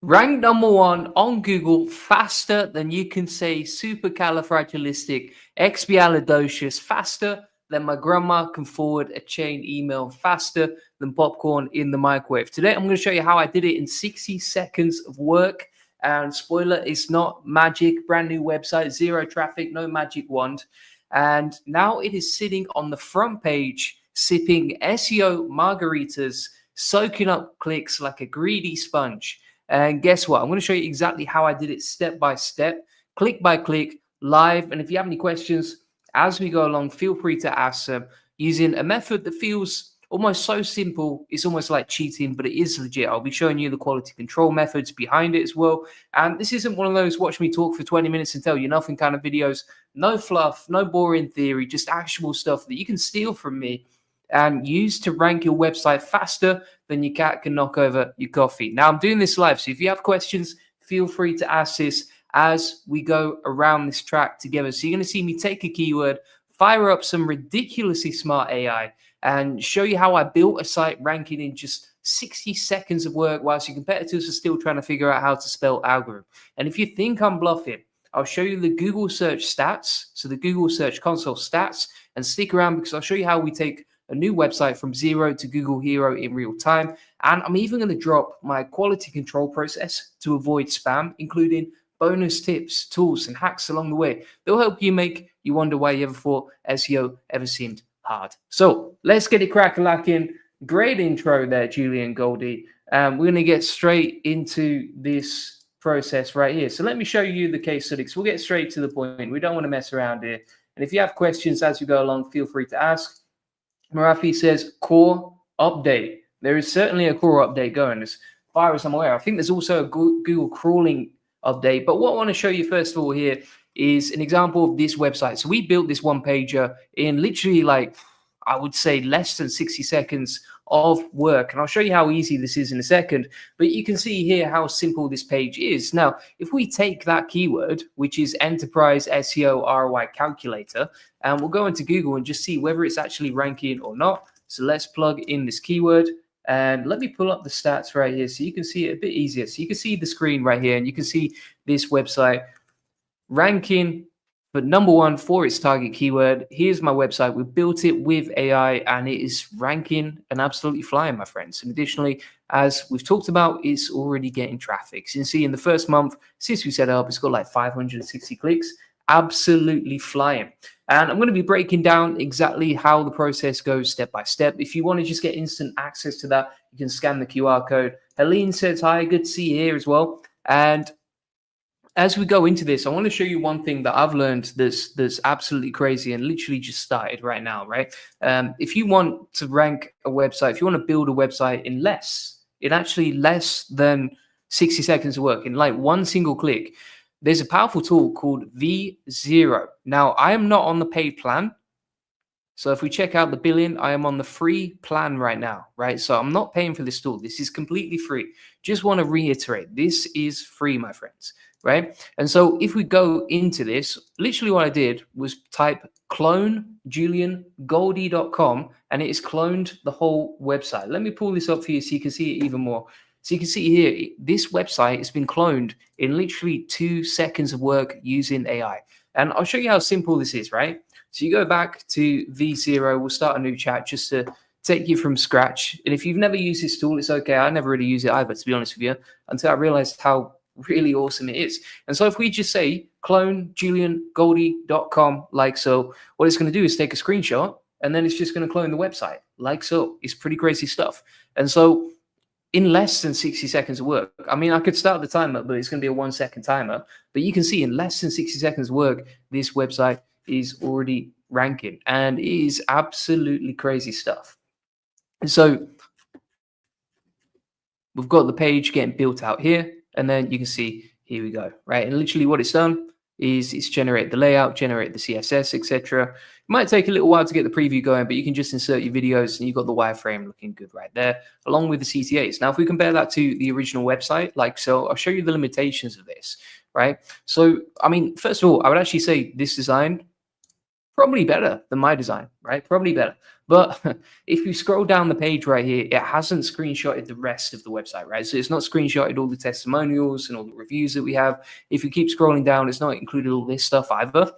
Ranked number one on Google faster than you can say supercalifragilisticexpialidocious, faster than my grandma can forward a chain email, faster than popcorn in the microwave. Today, I'm going to show you how I did it in 60 seconds of work. And spoiler, it's not magic, brand new website, zero traffic, no magic wand. And now it is sitting on the front page, sipping SEO margaritas, soaking up clicks like a greedy sponge. And guess what? I'm going to show you exactly how I did it step by step, click by click, live. And if you have any questions as we go along, feel free to ask them using a method that feels almost so simple. It's almost like cheating, but it is legit. I'll be showing you the quality control methods behind it as well. And this isn't one of those watch me talk for 20 minutes and tell you nothing kind of videos. No fluff, no boring theory, just actual stuff that you can steal from me and use to rank your website faster than your cat can knock over your coffee. Now, I'm doing this live, so if you have questions, feel free to ask this as we go around this track together. So you're going to see me take a keyword, fire up some ridiculously smart AI, and show you how I built a site ranking in just 60 seconds of work whilst your competitors are still trying to figure out how to spell algorithm. And if you think I'm bluffing, I'll show you the Google search stats, so the Google Search Console stats, and stick around because I'll show you how we take a new website from zero to Google Hero in real time. And I'm even going to drop my quality control process to avoid spam, including bonus tips, tools, and hacks along the way. They'll help you make you wonder why you ever thought SEO ever seemed hard. So let's get it crack-a-lacking. Great intro there, Julian Goldie. We're going to get straight into this process right here. So let me show you the case studies. We'll get straight to the point. We don't want to mess around here. And if you have questions as you go along, feel free to ask. Marafi says core update. There is certainly a core update going as far as I'm aware. I think there's also a Google crawling update. But what I want to show you first of all here is an example of this website. So we built this one pager in literally like, I would say less than 60 seconds of work. And I'll show you how easy this is in a second. But you can see here how simple this page is. Now, if we take that keyword, which is enterprise SEO ROI calculator, and we'll go into Google and just see whether it's actually ranking or not. So let's plug in this keyword. And let me pull up the stats right here so you can see it a bit easier. So you can see the screen right here and you can see this website ranking but number one for its target keyword. Here's my website. We built it with AI and it is ranking and absolutely flying, my friends. And additionally, as we've talked about, it's already getting traffic. So you can see in the first month since we set it up, it's got like 560 clicks. Absolutely flying. And I'm going to be breaking down exactly how the process goes step by step. If you want to just get instant access to that, you can scan the QR code. Helene says hi, good to see you here as well. And as we go into this, I want to show you one thing that I've learned that's absolutely crazy and literally just started right now, right? If you want to rank a website, if you want to build a website in less than 60 seconds of work, in like one single click, there's a powerful tool called V0. Now, I am not on the paid plan. So if we check out the billing, I am on the free plan right now, right? So I'm not paying for this tool. This is completely free. Just want to reiterate, this is free, my friends, right? And so if we go into this, literally what I did was type clone juliangoldie.com and it has cloned the whole website. Let me pull this up for you so you can see it even more. So you can see here, this website has been cloned in literally 2 seconds of work using AI. And I'll show you how simple this is, right? So you go back to V0, we'll start a new chat just to take you from scratch. And if you've never used this tool, it's okay. I never really use it either, to be honest with you, until I realized how really awesome it is. And so if we just say clone juliangoldie.com like so, what it's going to do is take a screenshot and then it's just going to clone the website like so. It's pretty crazy stuff. And so in less than 60 seconds of work, I mean, I could start the timer, but it's going to be a 1 second timer. But you can see in less than 60 seconds of work, this website is already ranking and it is absolutely crazy stuff. And so we've got the page getting built out here. And then you can see, here we go, right? And literally what it's done is it's generate the layout, generate the CSS, etc. It might take a little while to get the preview going, but you can just insert your videos and you've got the wireframe looking good right there, along with the CTAs. Now, if we compare that to the original website, like so, I'll show you the limitations of this, right? So, I mean, first of all, I would actually say this design, probably better than my design, right? Probably better. But if you scroll down the page right here, it hasn't screenshotted the rest of the website, right? So it's not screenshotted all the testimonials and all the reviews that we have. If you keep scrolling down, it's not included all this stuff either.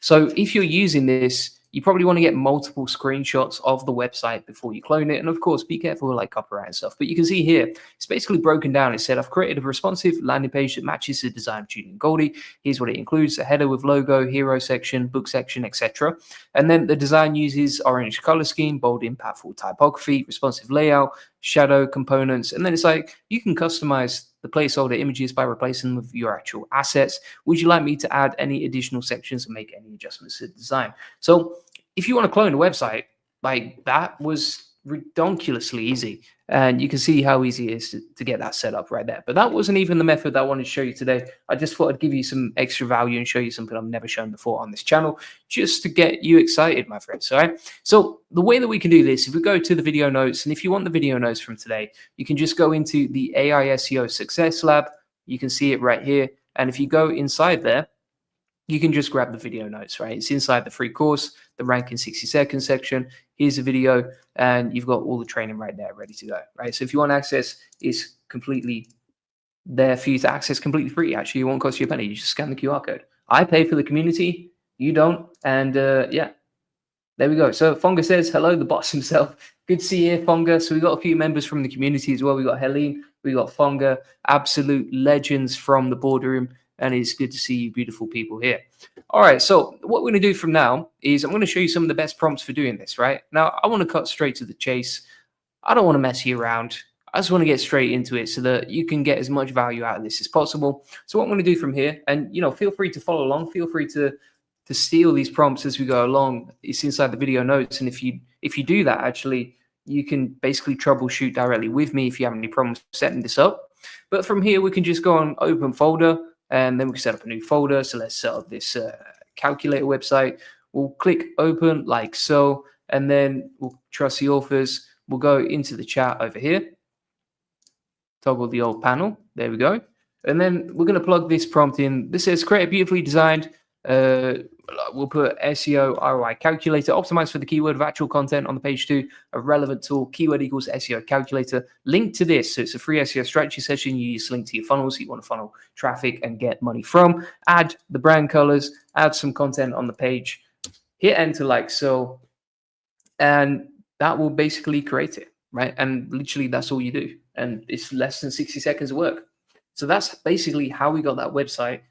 So if you're using this, you probably want to get multiple screenshots of the website before you clone it. And of course, be careful with like copyright and stuff. But you can see here, it's basically broken down. It said, I've created a responsive landing page that matches the design of Judy and Goldie. Here's what it includes: a header with logo, hero section, book section, etc. And then the design uses orange color scheme, bold, impactful typography, responsive layout, shadow components. And then it's like, you can customize the placeholder images by replacing them with your actual assets. Would you like me to add any additional sections and make any adjustments to the design? So if you want to clone a website, like that was ridiculously easy. And you can see how easy it is to get that set up right there. But that wasn't even the method that I wanted to show you today. I just thought I'd give you some extra value and show you something I've never shown before on this channel, just to get you excited, my friends. All right. So the way that we can do this, if we go to the video notes, and if you want the video notes from today, you can just go into the AI SEO Success Lab. You can see it right here. And if you go inside there, you can just grab the video notes, right? It's inside the free course, the rank in 60 seconds section. Here's a video, and you've got all the training right there ready to go, right? So if you want access, it's completely there for you to access completely free. Actually, it won't cost you a penny. You just scan the QR code. I pay for the community, you don't. And yeah, there we go. So Fonga says, hello, the boss himself. Good to see you here, Fonga. So we got a few members from the community as well. We got Helene, we got Fonga, absolute legends from the boardroom. And it's good to see you beautiful people here. All right, so what we're going to do from now is I'm going to show you some of the best prompts for doing this, right? Now, I want to cut straight to the chase. I don't want to mess you around. I just want to get straight into it so that you can get as much value out of this as possible. So what I'm going to do from here, and feel free to follow along. Feel free to steal these prompts as we go along. It's inside the video notes. And if you do that, actually, you can basically troubleshoot directly with me if you have any problems setting this up. But from here, we can just go on open folder. And then we can set up a new folder. So let's set up this calculator website. We'll click open like so, and then we'll trust the authors. We'll go into the chat over here, toggle the old panel. There we go. And then we're going to plug this prompt in. This says create a beautifully designed. We'll put SEO ROI calculator, optimized for the keyword of actual content on the page 2, a relevant tool, keyword equals SEO calculator. Link to this. So it's a free SEO strategy session. You use link to your funnels. You want to funnel traffic and get money from. Add the brand colors, add some content on the page, hit enter like so, and that will basically create it, right? And literally that's all you do. And it's less than 60 seconds of work. So that's basically how we got that website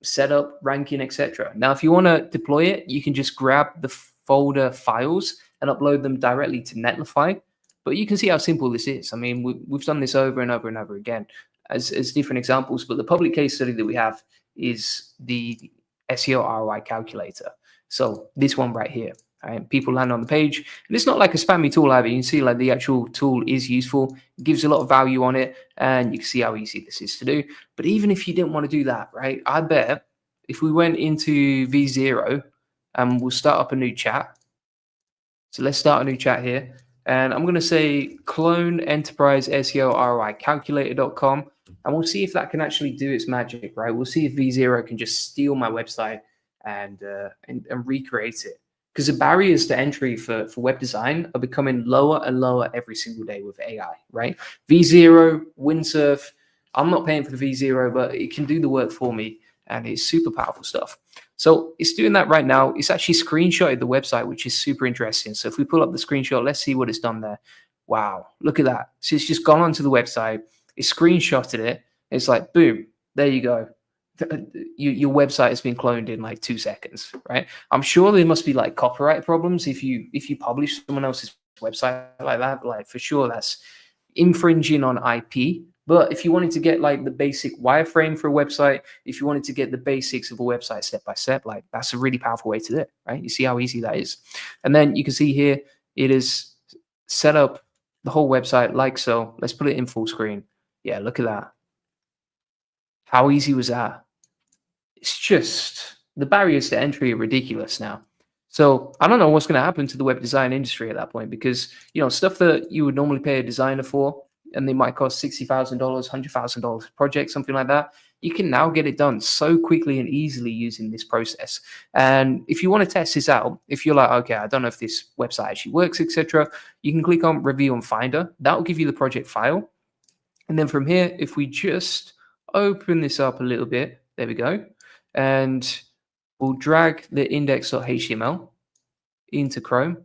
set up, ranking, etc. Now, if you want to deploy it, you can just grab the folder files and upload them directly to Netlify. But you can see how simple this is. I mean, we've done this over and over and over again as different examples. But the public case study that we have is the SEO ROI calculator. So this one right here. Right? People land on the page, and it's not like a spammy tool either. You can see like the actual tool is useful, it gives a lot of value on it, and you can see how easy this is to do. But even if you didn't want to do that, right? I bet if we went into V0 and we'll start up a new chat. So let's start a new chat here, and I'm going to say clone enterprise SEO ROI calculator.com, and we'll see if that can actually do its magic, right? We'll see if V0 can just steal my website and recreate it. Because the barriers to entry for web design are becoming lower and lower every single day with AI, right? V0, Windsurf, I'm not paying for the V0, but it can do the work for me, and it's super powerful stuff. So it's doing that right now. It's actually screenshotted the website, which is super interesting. So if we pull up the screenshot, let's see what it's done there. Wow, look at that. So it's just gone onto the website, it's screenshotted it. It's like, boom, there you go. Your website has been cloned in like 2 seconds, right? I'm sure there must be like copyright problems if you publish someone else's website like that. Like for sure, that's infringing on IP. But if you wanted to get like the basic wireframe for a website, if you wanted to get the basics of a website step by step, like that's a really powerful way to do it, right? You see how easy that is. And then you can see here, it is set up the whole website like so. Let's put it in full screen. Yeah, look at that. How easy was that? It's just, the barriers to entry are ridiculous now. So I don't know what's going to happen to the web design industry at that point, because, stuff that you would normally pay a designer for, and they might cost $60,000, $100,000 a project, something like that. You can now get it done so quickly and easily using this process. And if you want to test this out, if you're like, okay, I don't know if this website actually works, etc., you can click on Review on Finder. That will give you the project file. And then from here, if we just open this up a little bit, there we go. And we'll drag the index.html into Chrome.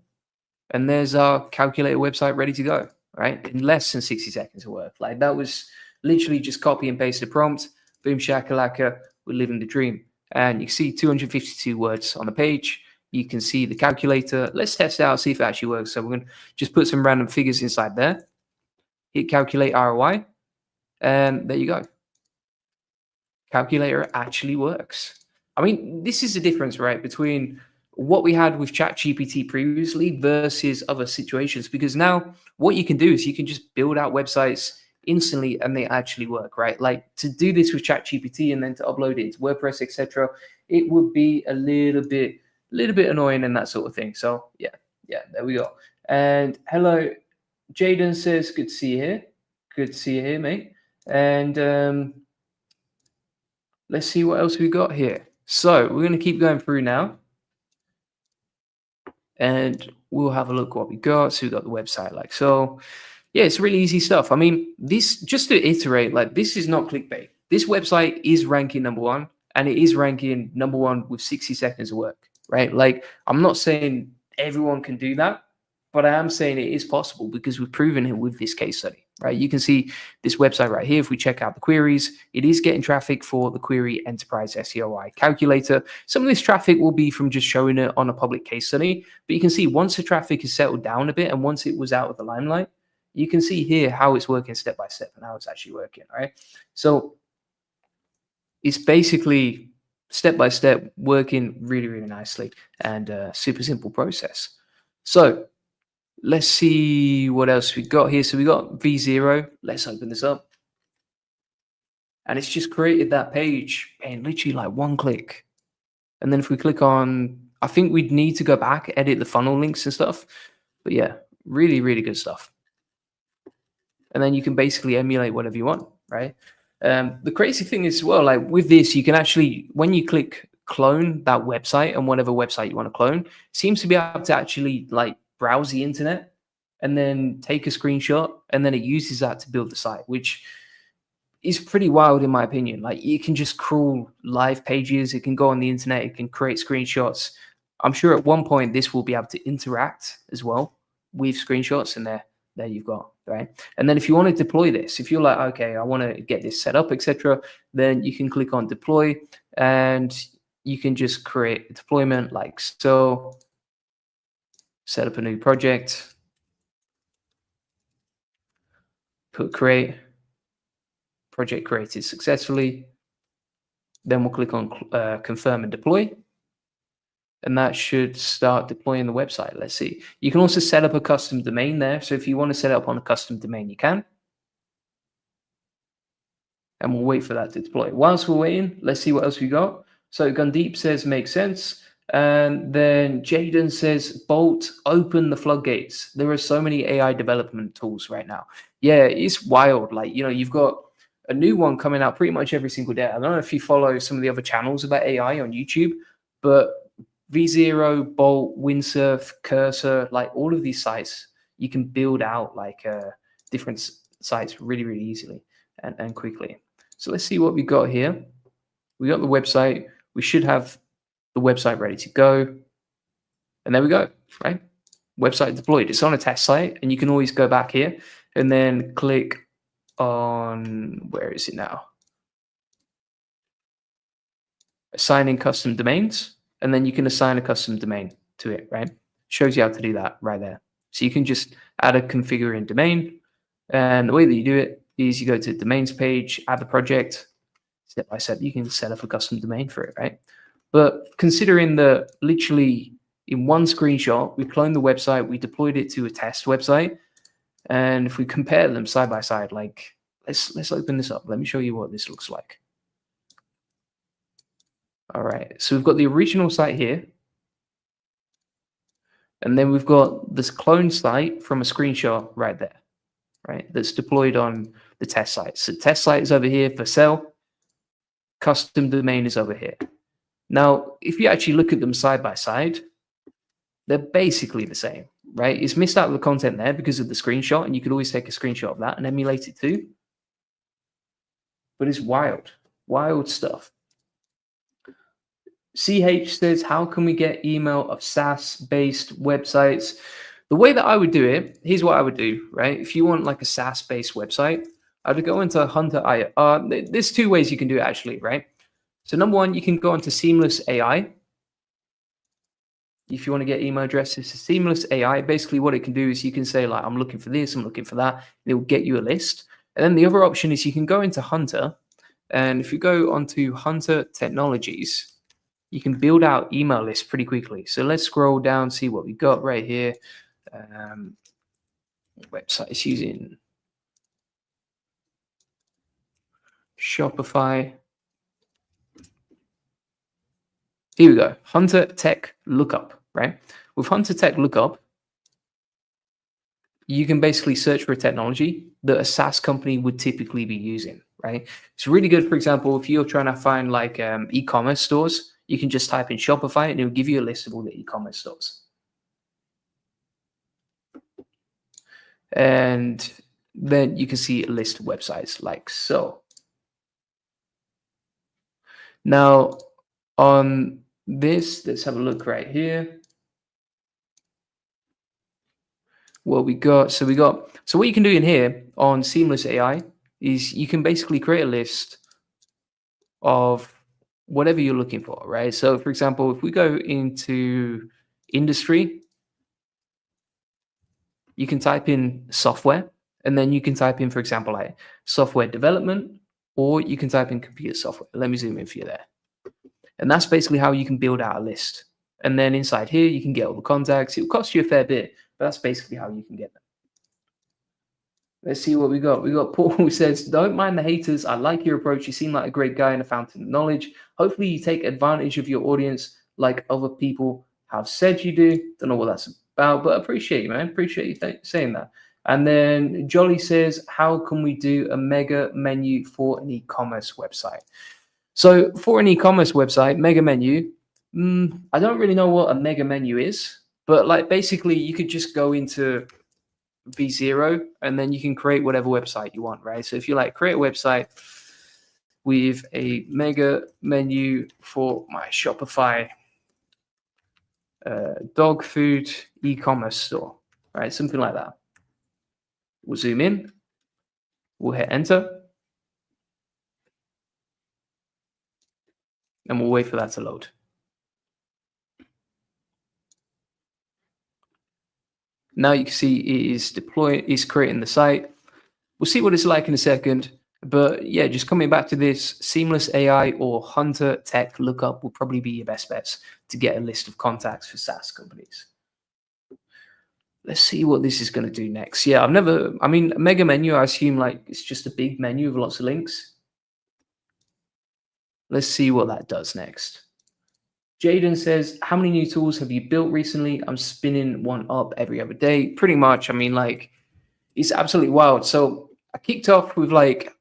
And there's our calculator website ready to go, right? In less than 60 seconds of work. Like that was literally just copy and paste the prompt. Boom, shakalaka, we're living the dream. And you can see 252 words on the page. You can see the calculator. Let's test it out, see if it actually works. So we're going to just put some random figures inside there. Hit calculate ROI. And there you go. Calculator actually works. I mean, this is the difference, right, between what we had with ChatGPT previously versus other situations, because now what you can do is you can just build out websites instantly and they actually work, right? Like to do this with ChatGPT and then to upload it into WordPress, etc., it would be a little bit annoying and that sort of thing. So yeah, there we go. And hello, Jaden says, good to see you here. Good to see you here, mate. And let's see what else we got here. So we're going to keep going through now. And we'll have a look what we got. So we got the website like so. Yeah, it's really easy stuff. I mean, this, just to iterate, like this is not clickbait. This website is ranking #1, and it is ranking #1 with 60 seconds of work, right? Like I'm not saying everyone can do that, but I am saying it is possible because we've proven it with this case study, right? You can see this website right here. If we check out the queries, it is getting traffic for the query enterprise SEOI calculator. Some of this traffic will be from just showing it on a public case study, but you can see once the traffic is settled down a bit and once it was out of the limelight, you can see here how it's working step by step and how it's actually working, right? So it's basically step by step working really, really nicely and super simple process. So let's see what else we got here. So we got V0. Let's open this up. And it's just created that page in literally like one click. And then if we click on, I think we'd need to go back, edit the funnel links and stuff. But yeah, really, really good stuff. And then you can basically emulate whatever you want, right? The crazy thing is, well, like with this, you can actually, when you click clone that website and whatever website you want to clone, seems to be able to actually like browse the internet and then take a screenshot, and then it uses that to build the site, which is pretty wild in my opinion. Like you can just crawl live pages, it can go on the internet, it can create screenshots. I'm sure at one point this will be able to interact as well with screenshots, and there you've got, right? And then if you want to deploy this, if you're like, okay, I want to get this set up, etc., then you can click on deploy and you can just create a deployment like so, set up a new project, put create, project created successfully. Then we'll click on confirm and deploy. And that should start deploying the website. Let's see. You can also set up a custom domain there. So if you want to set it up on a custom domain, you can. And we'll wait for that to deploy. Whilst we're waiting, let's see what else we got. So Gundeep says makes sense. And then Jaden says, Bolt, open the floodgates. There are so many AI development tools right now. Yeah, it's wild. Like, you know, you've got a new one coming out pretty much every single day. I don't know if you follow some of the other channels about AI on YouTube, but V0, Bolt, Windsurf, Cursor, like all of these sites, you can build out like different sites really, really easily and quickly. So let's see what we got here. We got the website. We should have the website ready to go. And there we go, right? Website deployed. It's on a test site, and you can always go back here and then click on, where is it now? Assigning custom domains. And then you can assign a custom domain to it, right? Shows you how to do that right there. So you can just add a configure in domain. And the way that you do it is you go to the domains page, add the project, step by step, you can set up a custom domain for it, right? But considering that literally in one screenshot, we cloned the website, we deployed it to a test website. And if we compare them side by side, like let's open this up. Let me show you what this looks like. All right, so we've got the original site here. And then we've got this clone site from a screenshot right there, right? That's deployed on the test site. So test site is over here for sale. Custom domain is over here. Now, if you actually look at them side by side, they're basically the same, right? It's missed out the content there because of the screenshot, and you could always take a screenshot of that and emulate it too. But it's wild stuff. CH says, how can we get email of SaaS-based websites? The way that I would do it, here's what I would do, right? If you want like a SaaS-based website, I would go into Hunter. There's two ways you can do it actually, right? So number one, you can go into Seamless AI. If you want to get email addresses to Seamless AI, basically what it can do is you can say like, I'm looking for this, I'm looking for that, and it will get you a list. And then the other option is you can go into Hunter, and if you go onto Hunter Technologies, you can build out email lists pretty quickly. So let's scroll down, see what we got right here. Websites using Shopify. Here we go, Hunter Tech Lookup, right? With Hunter Tech Lookup, you can basically search for a technology that a SaaS company would typically be using, right? It's really good, for example, if you're trying to find like e-commerce stores, you can just type in Shopify and it will give you a list of all the e-commerce stores. And then you can see a list of websites like so. Now, on this, let's have a look right here. What we got, so what you can do in here on Seamless AI is you can basically create a list of whatever you're looking for, right? So for example, if we go into industry, you can type in software, and then you can type in, for example, like software development, or you can type in computer software. Let me zoom in for you there. And that's basically how you can build out a list. And then inside here, you can get all the contacts. It'll cost you a fair bit, but that's basically how you can get them. Let's see what we got. We got Paul who says, don't mind the haters. I like your approach. You seem like a great guy and a fountain of knowledge. Hopefully you take advantage of your audience like other people have said you do. Don't know what that's about, but appreciate you, man. Appreciate you saying that. And then Jolly says, how can we do a mega menu for an e-commerce website? So for an e-commerce website, mega menu, I don't really know what a mega menu is, but like basically you could just go into V0 and then you can create whatever website you want, right? So if you like create a website with a mega menu for my Shopify dog food e-commerce store, right? Something like that. We'll zoom in, we'll hit enter, and we'll wait for that to load. Now you can see it is is creating the site. We'll see what it's like in a second. But yeah, just coming back to this, Seamless AI or Hunter Tech Lookup will probably be your best bets to get a list of contacts for SaaS companies. Let's see what this is going to do next. Yeah, a mega menu, I assume like it's just a big menu with lots of links. Let's see what that does next. Jaden says, how many new tools have you built recently? I'm spinning one up every other day. Pretty much. I mean, like, it's absolutely wild. So I kicked off with like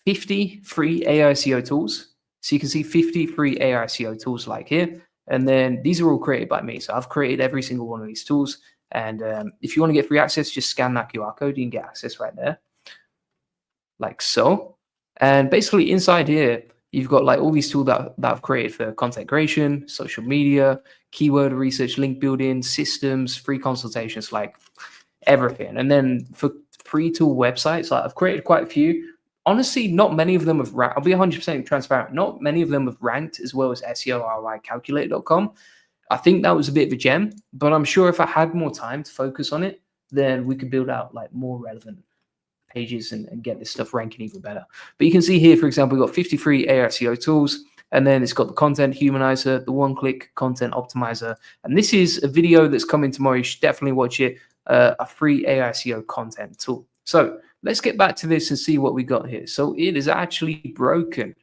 50 free AI SEO tools. So you can see 50 free AI SEO tools like here. And then these are all created by me. So I've created every single one of these tools. And if you want to get free access, just scan that QR code. You can get access right there. Like so. And basically inside here, you've got like all these tools that I've created for content creation, social media, keyword research, link building, systems, free consultations, like everything. And then for free tool websites, like I've created quite a few. Honestly, not many of them have ranked. I'll be 100% transparent. Not many of them have ranked as well as SEOROICalculator.com. I think that was a bit of a gem, but I'm sure if I had more time to focus on it, then we could build out like more relevant pages and get this stuff ranking even better. But you can see here, for example, we've got 53 AI SEO tools, and then it's got the content humanizer, the one-click content optimizer, and this is a video that's coming tomorrow. You should definitely watch it, a free AI SEO content tool. So let's get back to this and see what we got here. So it is actually broken.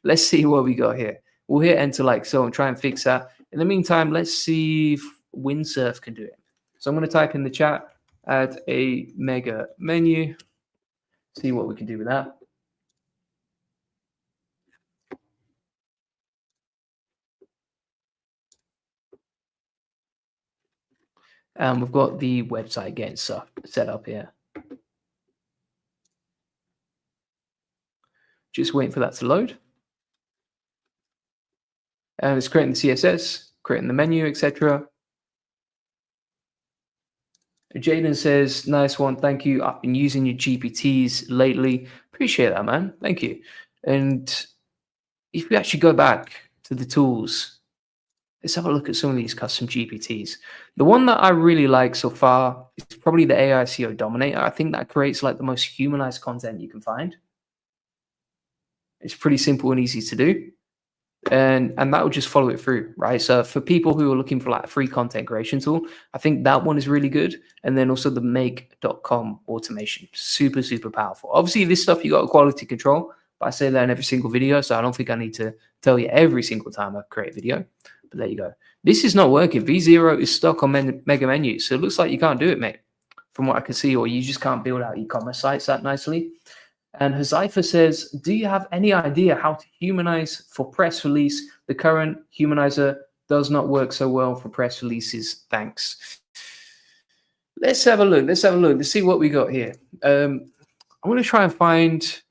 Let's see what we got here. We'll hit enter like so and try and fix that. In the meantime, let's see if Windsurf can do it. So I'm going to type in the chat add a mega menu, see what we can do with that. And we've got the website getting set up here. Just waiting for that to load. And it's creating the CSS, creating the menu, etc. Jaden says, nice one, thank you. I've been using your GPTs lately. Appreciate that, man. Thank you. And if we actually go back to the tools, let's have a look at some of these custom GPTs. The one that I really like so far is probably the AI SEO Dominator. I think that creates like the most humanized content you can find. It's pretty simple and easy to do. And that will just follow it through, right? So for people who are looking for like a free content creation tool, I think that one is really good. And then also the make.com automation, super, super powerful. Obviously, this stuff you got quality control, but I say that in every single video. So I don't think I need to tell you every single time I create a video, but there you go. This is not working. V0 is stuck on mega menu. So it looks like you can't do it, mate, from what I can see, or you just can't build out e-commerce sites that nicely. And Hazaifa says, do you have any idea how to humanize for press release? The current humanizer does not work so well for press releases. Thanks. Let's have a look. Let's see what we got here. I'm going to try and find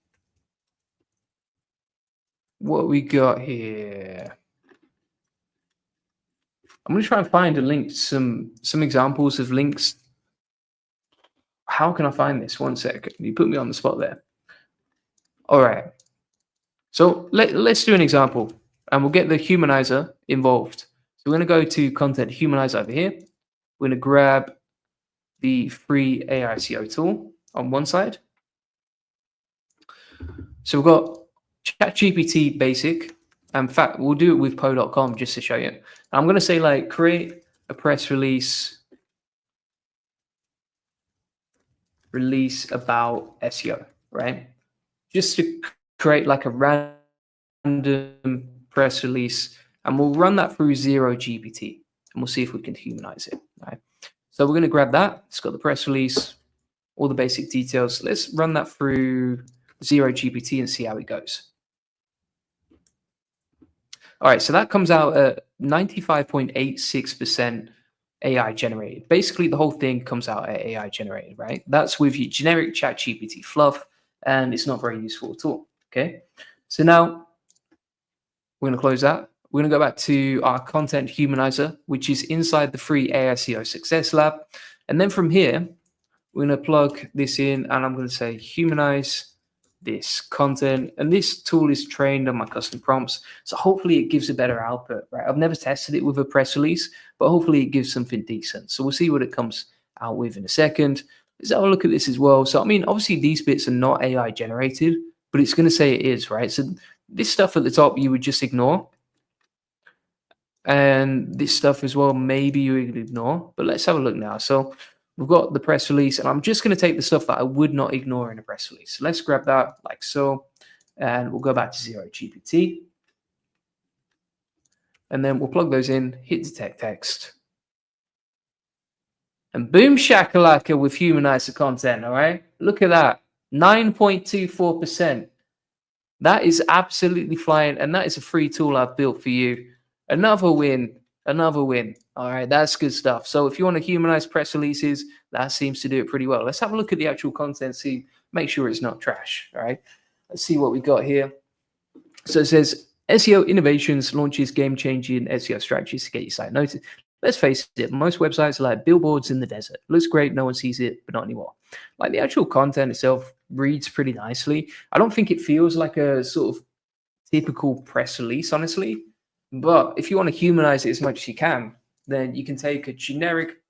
what we got here. I'm going to try and find a link, some examples of links. How can I find this? One second. You put me on the spot there. All right. So let's do an example, and we'll get the humanizer involved. So we're going to go to content humanizer over here. We're going to grab the free AI SEO tool on one side. So we've got ChatGPT basic. In fact, we'll do it with po.com just to show you. I'm going to say like create a press release about SEO, right? Just to create like a random press release, and we'll run that through 0GPT, and we'll see if we can humanize it. Right. So we're going to grab that. It's got the press release, all the basic details. Let's run that through 0GPT and see how it goes. All right, so that comes out at 95.86% AI generated. Basically, the whole thing comes out at AI generated, right? That's with your generic ChatGPT fluff, and it's not very useful at all. Okay, so now we're going to close that. We're going to go back to our content humanizer, which is inside the free AI SEO Success Lab. And then from here, we're going to plug this in, and I'm going to say humanize this content. And this tool is trained on my custom prompts. So hopefully it gives a better output, right? I've never tested it with a press release, but hopefully it gives something decent. So we'll see what it comes out with in a second. Let's have a look at this as well. So, I mean, obviously these bits are not AI generated, but it's going to say it is, right? So this stuff at the top, you would just ignore. And this stuff as well, maybe you would ignore, but let's have a look now. So we've got the press release, and I'm just going to take the stuff that I would not ignore in a press release. So let's grab that like so, and we'll go back to 0GPT. And then we'll plug those in, hit detect text. And boom shakalaka, we've humanized the content, all right? Look at that, 9.24%. That is absolutely flying, and that is a free tool I've built for you. Another win, another win. All right, that's good stuff. So if you want to humanize press releases, that seems to do it pretty well. Let's have a look at the actual content, see, make sure it's not trash, all right? Let's see what we got here. So it says, SEO innovations launches game-changing SEO strategies to get your site noticed. Let's face it, most websites are like billboards in the desert. Looks great, no one sees it, but not anymore. Like the actual content itself reads pretty nicely. I don't think it feels like a sort of typical press release, honestly. But if you want to humanize it as much as you can, then you can take a generic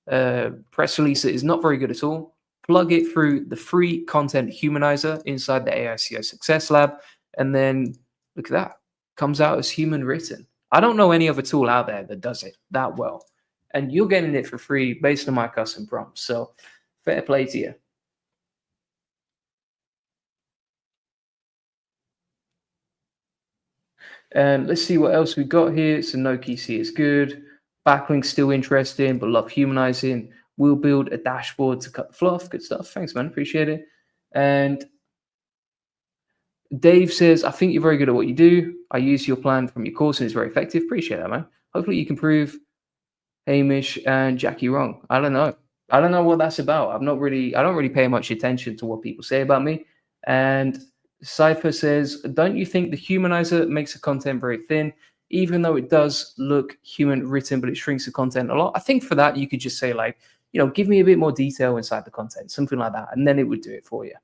press release that is not very good at all, plug it through the free content humanizer inside the AI SEO Success Lab, and then look at that. Comes out as human written. I don't know any other tool out there that does it that well. And you're getting it for free based on my custom prompts. So fair play to you. And let's see what else we got here. So no key C is good. Backlinks still interesting, but love humanizing. We'll build a dashboard to cut the fluff. Good stuff. Thanks, man. Appreciate it. And Dave says, I think you're very good at what you do. I use your plan from your course and it's very effective. Appreciate that, man. Hopefully you can prove Hamish and Jackie wrong. I don't know. I don't know what that's about. I don't really pay much attention to what people say about me. And Cypher says, don't you think the humanizer makes the content very thin, even though it does look human written, but it shrinks the content a lot? I think for that, you could just say like, give me a bit more detail inside the content, something like that. And then it would do it for you.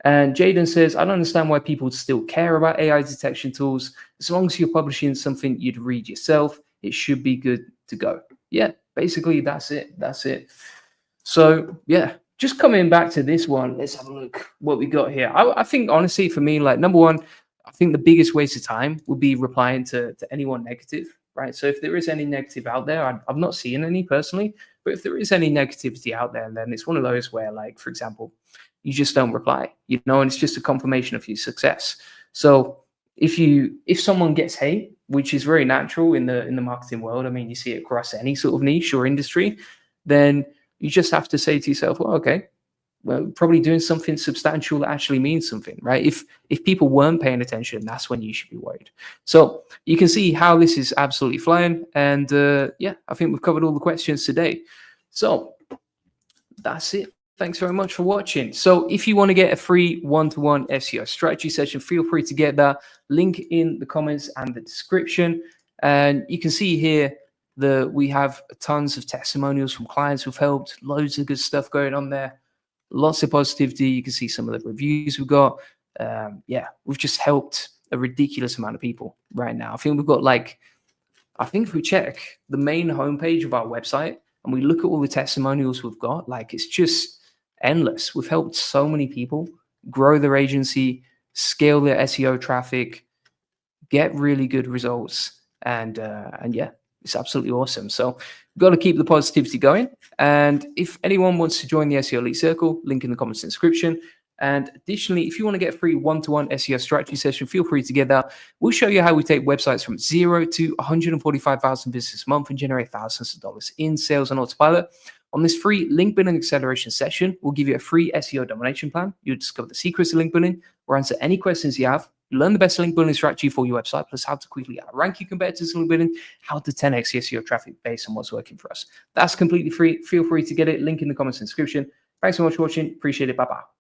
And Jaden says, I don't understand why people still care about AI detection tools. As long as you're publishing something you'd read yourself, it should be good to go. Yeah, basically that's it. So yeah, just coming back to this one, let's have a look what we got here. I think honestly for me, like number one, I think the biggest waste of time would be replying to anyone negative, right? So if there is any negative out there, I'm not seeing any personally, but if there is any negativity out there, then it's one of those where, like, for example, you just don't reply, and it's just a confirmation of your success. So if someone gets hate, which is very natural in the marketing world, I mean, you see it across any sort of niche or industry, then you just have to say to yourself, well, okay, well, probably doing something substantial that actually means something, right? If people weren't paying attention, that's when you should be worried. So you can see how this is absolutely flying. And yeah, I think we've covered all the questions today. So that's it. Thanks very much for watching. So if you want to get a free one-to-one SEO strategy session, feel free to get that. Link in the comments and the description. And you can see here that we have tons of testimonials from clients who've helped, loads of good stuff going on there, lots of positivity. You can see some of the reviews we've got. Yeah, we've just helped a ridiculous amount of people right now. I think we've got if we check the main homepage of our website and we look at all the testimonials we've got, it's just endless. We've helped so many people grow their agency, scale their SEO traffic, get really good results, and yeah, it's absolutely awesome. So we've got to keep the positivity going. And if anyone wants to join the SEO Elite Circle, link in the comments and description. And additionally, if you want to get a free one-to-one SEO strategy session, feel free to get that. We'll show you how we take websites from 0 to 145,000 visitors a month and generate thousands of dollars in sales on autopilot. On this free link building acceleration session, we'll give you a free SEO domination plan. You'll discover the secrets of link building or answer any questions you have. Learn the best link building strategy for your website, plus how to quickly outrank your competitors in link building, how to 10x your SEO traffic based on what's working for us. That's completely free. Feel free to get it. Link in the comments and description. Thanks so much for watching. Appreciate it. Bye-bye.